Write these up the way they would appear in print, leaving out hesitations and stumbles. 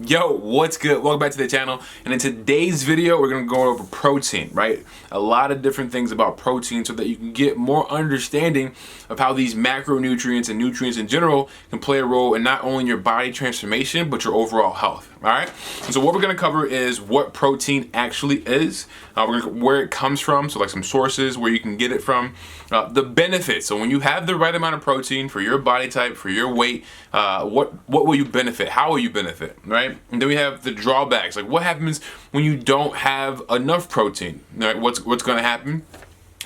Yo, what's good? Welcome back to the channel. And in today's video, we're gonna go over protein, right? A lot of different things about protein so that you can get more understanding of how these macronutrients and nutrients in general can play a role in not only your body transformation, but your overall health, all right? And so what we're gonna cover is what protein actually is, where it comes from, so like some sources where you can get it from, the benefits. So when you have the right amount of protein for your body type, for your weight, what will you benefit? How will you benefit, right? And then we have the drawbacks, like what happens when you don't have enough protein, right? What's going to happen?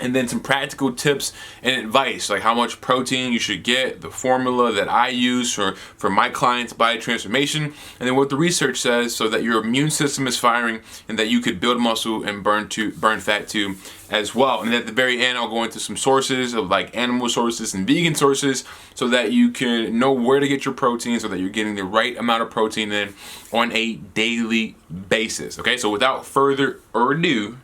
And then some practical tips and advice, like how much protein you should get, the formula that I use for my clients' body transformation, and then what the research says so that your immune system is firing and that you could build muscle and burn fat too as well. And at the very end, I'll go into some sources of like animal sources and vegan sources so that you can know where to get your protein so that you're getting the right amount of protein in on a daily basis. Okay, so without further ado,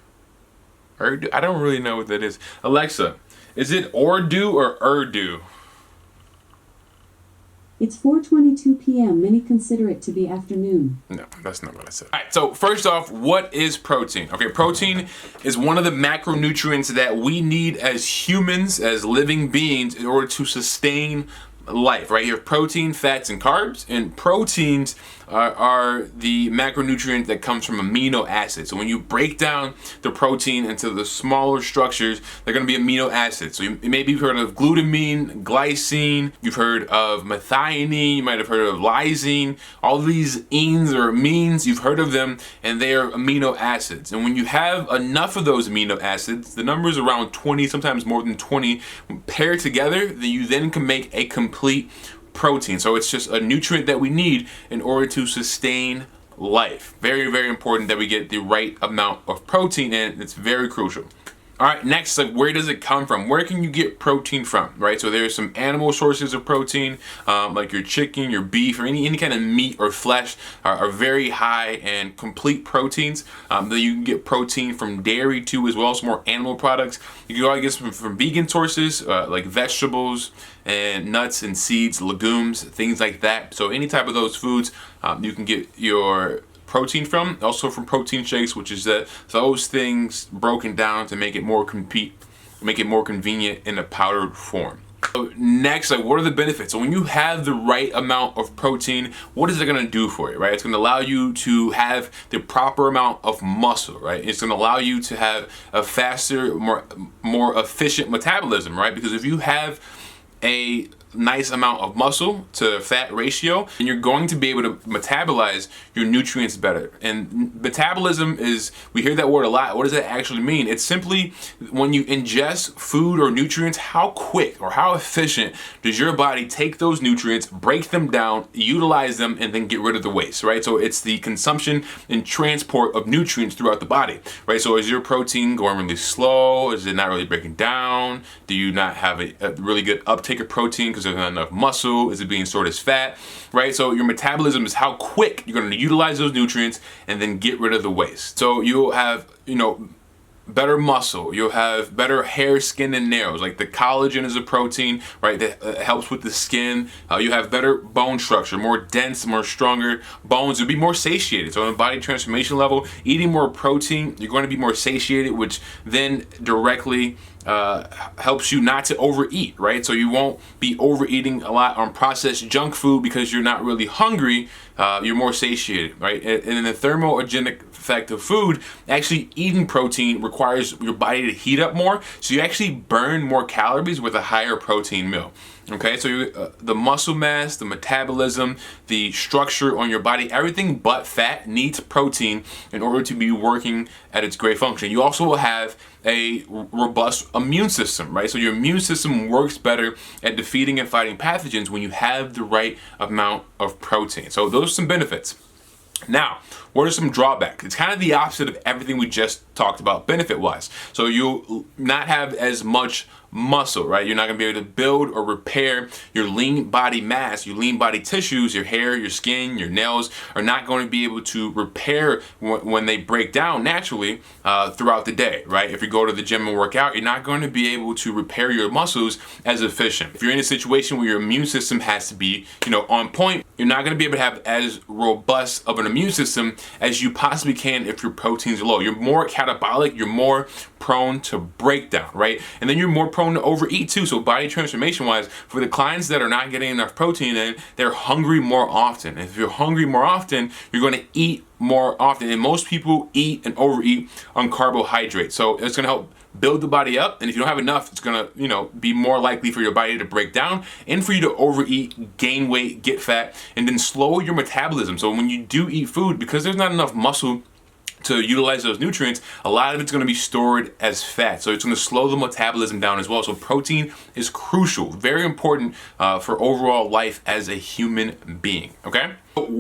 I don't really know what that is. Alexa, is it Urdu or Urdu? It's 4:22 p.m. Many consider it to be afternoon. No, that's not what I said. All right, so first off, what is protein? Okay, protein is one of the macronutrients that we need as humans, as living beings, in order to sustain life, right? You have protein, fats, and carbs, and proteins are the macronutrient that comes from amino acids. So when you break down the protein into the smaller structures, they're going to be amino acids. So maybe you've heard of glutamine, glycine, you've heard of methionine, you might have heard of lysine. All these enes or amines, you've heard of them, and they are amino acids. And when you have enough of those amino acids, the number is around 20, sometimes more than 20, paired together, then you then can make a complete protein. So it's just a nutrient that we need in order to sustain life. Very, very important that we get the right amount of protein in. It's very crucial. All right, next, like where does it come from? Where can you get protein from, right? So there's some animal sources of protein, like your chicken, your beef, or any kind of meat or flesh are very high and complete proteins. Then you can get protein from dairy too as well, some more animal products. You can always get some from vegan sources, like vegetables and nuts and seeds, legumes, things like that. So any type of those foods, you can get your protein from. Also from protein shakes, which is those things broken down to make it more convenient in a powdered form. So next, like what are the benefits? So when you have the right amount of protein, what is it going to do for you, right? It's going to allow you to have the proper amount of muscle, right? It's going to allow you to have a faster, more efficient metabolism, right? Because if you have a nice amount of muscle to fat ratio, and you're going to be able to metabolize your nutrients better. And metabolism is, we hear that word a lot. What does that actually mean? It's simply when you ingest food or nutrients, how quick or how efficient does your body take those nutrients, break them down, utilize them, and then get rid of the waste, right? So it's the consumption and transport of nutrients throughout the body, right? So is your protein going really slow? Is it not really breaking down? Do you not have a really good uptake of protein because there's not enough muscle? Is it being stored as fat, right? So your metabolism is how quick you're going to utilize those nutrients and then get rid of the waste. So you'll have, better muscle, you'll have better hair, skin, and nails. Like the collagen is a protein, right, that helps with the skin. You have better bone structure, more dense, more stronger bones. You'll be more satiated. So on a body transformation level, eating more protein, you're going to be more satiated, which then directly helps you not to overeat, right? So you won't be overeating a lot on processed junk food because you're not really hungry. You're more satiated, right? And in the thermogenic effect of food, actually eating protein requires your body to heat up more, so you actually burn more calories with a higher protein meal. Okay, so the muscle mass, the metabolism, the structure on your body, everything but fat needs protein in order to be working at its great function. You also will have a robust immune system, right? So your immune system works better at defeating and fighting pathogens when you have the right amount of protein. So those are some benefits. Now, what are some drawbacks? It's kind of the opposite of everything we just talked about benefit-wise. So you'll not have as much muscle, right? You're not gonna be able to build or repair your lean body mass, your lean body tissues, your hair, your skin, your nails are not going to be able to repair when they break down naturally throughout the day, right? If you go to the gym and work out, you're not going to be able to repair your muscles as efficient. If you're in a situation where your immune system has to be, on point, you're not going to be able to have as robust of an immune system as you possibly can if your proteins are low. You're more catabolic, you're more prone to breakdown, right? And then you're more prone to overeat too. So body transformation wise, for the clients that are not getting enough protein in, they're hungry more often. And if you're hungry more often, you're going to eat more often. And most people eat and overeat on carbohydrates. So it's going to help build the body up, and if you don't have enough, it's gonna, be more likely for your body to break down and for you to overeat, gain weight, get fat, and then slow your metabolism. So when you do eat food, because there's not enough muscle to utilize those nutrients, a lot of it's going to be stored as fat. So it's going to slow the metabolism down as well. So protein is crucial, very important for overall life as a human being, okay?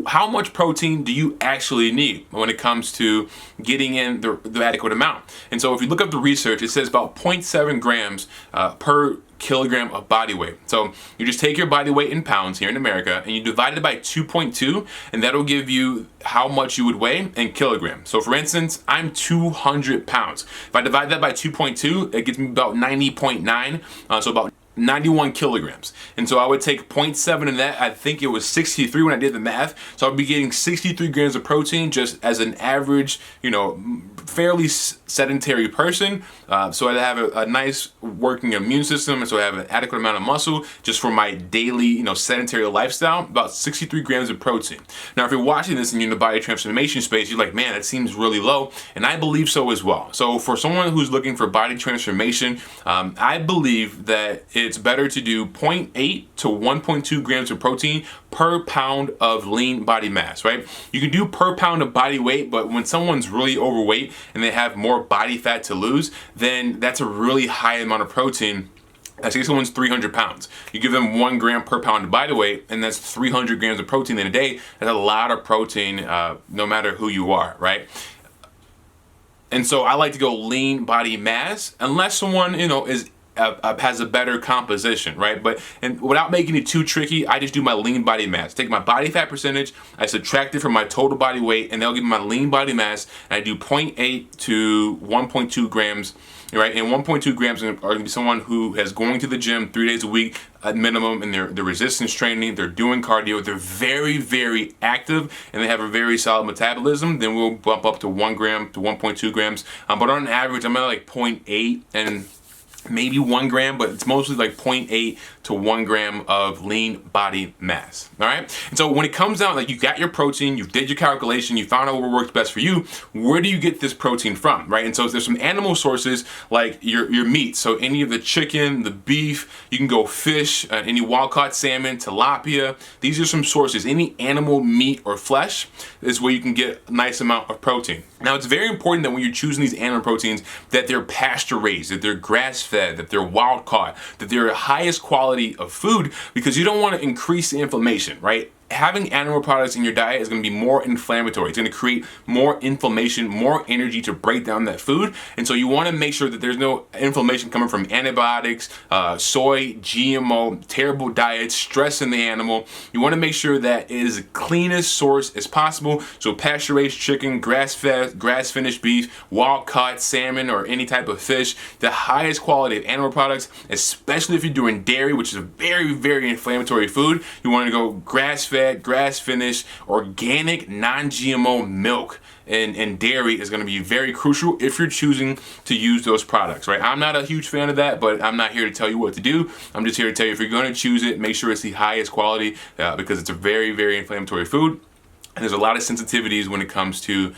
How much protein do you actually need when it comes to getting in the adequate amount? And so if you look up the research, it says about 0.7 grams per kilogram of body weight. So you just take your body weight in pounds here in America and you divide it by 2.2, and that'll give you how much you would weigh in kilograms. So for instance, I'm 200 pounds. If I divide that by 2.2, it gives me about 90.9, so about 91 kilograms. And so I would take 0.7 of that. I think it was 63 when I did the math. So I'd be getting 63 grams of protein just as an average, fairly sedentary person. So I'd have a nice working immune system, and so I have an adequate amount of muscle just for my daily, sedentary lifestyle, about 63 grams of protein. Now, if you're watching this and you're in the body transformation space, you're like, man, that seems really low. And I believe so as well. So for someone who's looking for body transformation, I believe that it's better to do 0.8 to 1.2 grams of protein per pound of lean body mass, right? You can do per pound of body weight, but when someone's really overweight and they have more body fat to lose, then that's a really high amount of protein. Let's say someone's 300 pounds. You give them 1 gram per pound of body weight, and that's 300 grams of protein in a day. That's a lot of protein, no matter who you are, right? And so I like to go lean body mass, unless someone, has a better composition, right? And without making it too tricky, I just do my lean body mass. Take my body fat percentage, I subtract it from my total body weight, and they'll give me my lean body mass, and I do 0.8 to 1.2 grams, right? And 1.2 grams are going to be someone who is going to the gym 3 days a week at minimum, and they're resistance training, they're doing cardio, they're very, very active, and they have a very solid metabolism. Then we'll bump up to 1 gram to 1.2 grams. But on average, I'm at like 0.8 and maybe 1 gram, but it's mostly like 0.8 to 1 gram of lean body mass. All right. And so when it comes down, like, you got your protein, you did your calculation, you found out what works best for you. Where do you get this protein from, right? And so there's some animal sources like your meat. So any of the chicken, the beef, you can go fish, any wild caught salmon, tilapia. These are some sources. Any animal meat or flesh is where you can get a nice amount of protein. Now, it's very important that when you're choosing these animal proteins, that they're pasture raised, that they're grass fed, that they're wild caught, that they're the highest quality of food, because you don't want to increase the inflammation, right? Having animal products in your diet is going to be more inflammatory. It's going to create more inflammation, more energy to break down that food. And so you want to make sure that there's no inflammation coming from antibiotics, soy, GMO, terrible diets, stress in the animal. You want to make sure that it is the cleanest source as possible. So pasture-raised chicken, grass-fed, grass-finished beef, wild-caught salmon, or any type of fish, the highest quality of animal products, especially if you're doing dairy, which is a very, very inflammatory food. You want to go grass-fed, grass-finished, organic, non-GMO milk and dairy is going to be very crucial if you're choosing to use those products, right? I'm not a huge fan of that, but I'm not here to tell you what to do. I'm just here to tell you, if you're going to choose it, make sure it's the highest quality, because it's a very, very inflammatory food. And there's a lot of sensitivities when it comes to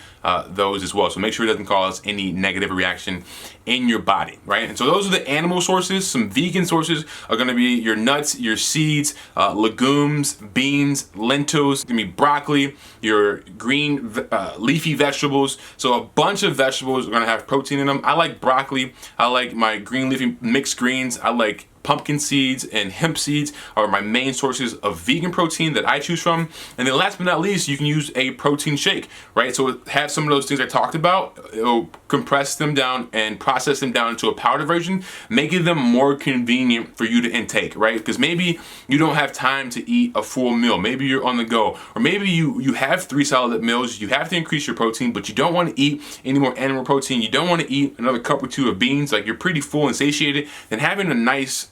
those as well. So make sure it doesn't cause any negative reaction in your body, right? And so those are the animal sources. Some vegan sources are going to be your nuts, your seeds, legumes, beans, lentils. It's going to be broccoli, your green leafy vegetables. So a bunch of vegetables are going to have protein in them. I like broccoli. I like my green leafy mixed greens. I like pumpkin seeds and hemp seeds are my main sources of vegan protein that I choose from. And then last but not least, you can use a protein shake, right? So have some of those things I talked about, it'll compress them down and process them down into a powder version, making them more convenient for you to intake, right? Because maybe you don't have time to eat a full meal. Maybe you're on the go, or maybe you have 3 solid meals. You have to increase your protein, but you don't want to eat any more animal protein. You don't want to eat another cup or 2 of beans. Like, you're pretty full and satiated. Then having a nice,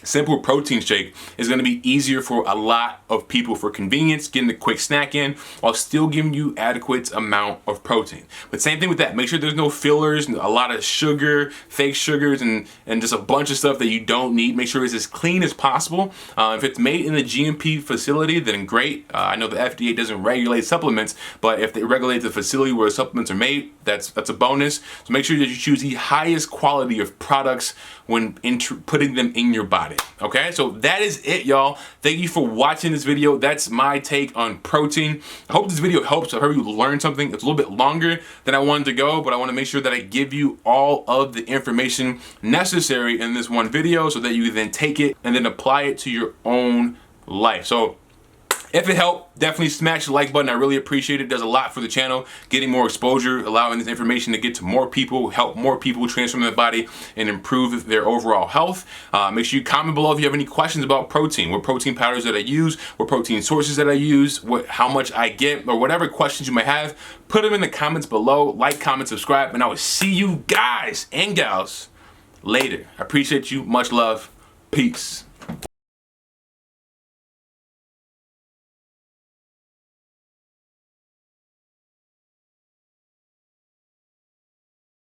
simple protein shake is going to be easier for a lot of people for convenience, getting a quick snack in while still giving you adequate amount of protein. But same thing with that, make sure there's no fillers, a lot of sugar, fake sugars, and just a bunch of stuff that you don't need. Make sure it's as clean as possible. If it's made in a GMP facility, then great. I know the FDA doesn't regulate supplements, but if they regulate the facility where supplements are made, that's a bonus. So make sure that you choose the highest quality of products when putting them in your body. Okay, so that is it, y'all. Thank you for watching this video. That's my take on protein. I hope this video helps. I hope you learned something. It's a little bit longer than I wanted to go, but I want to make sure that I give you all of the information necessary in this one video so that you can then take it and then apply it to your own life. So if it helped, definitely smash the like button. I really appreciate it. It does a lot for the channel, getting more exposure, allowing this information to get to more people, help more people transform their body and improve their overall health. Make sure you comment below if you have any questions about protein, what protein powders that I use, what protein sources that I use, how much I get, or whatever questions you might have. Put them in the comments below. Like, comment, subscribe, and I will see you guys and gals later. I appreciate you. Much love. Peace.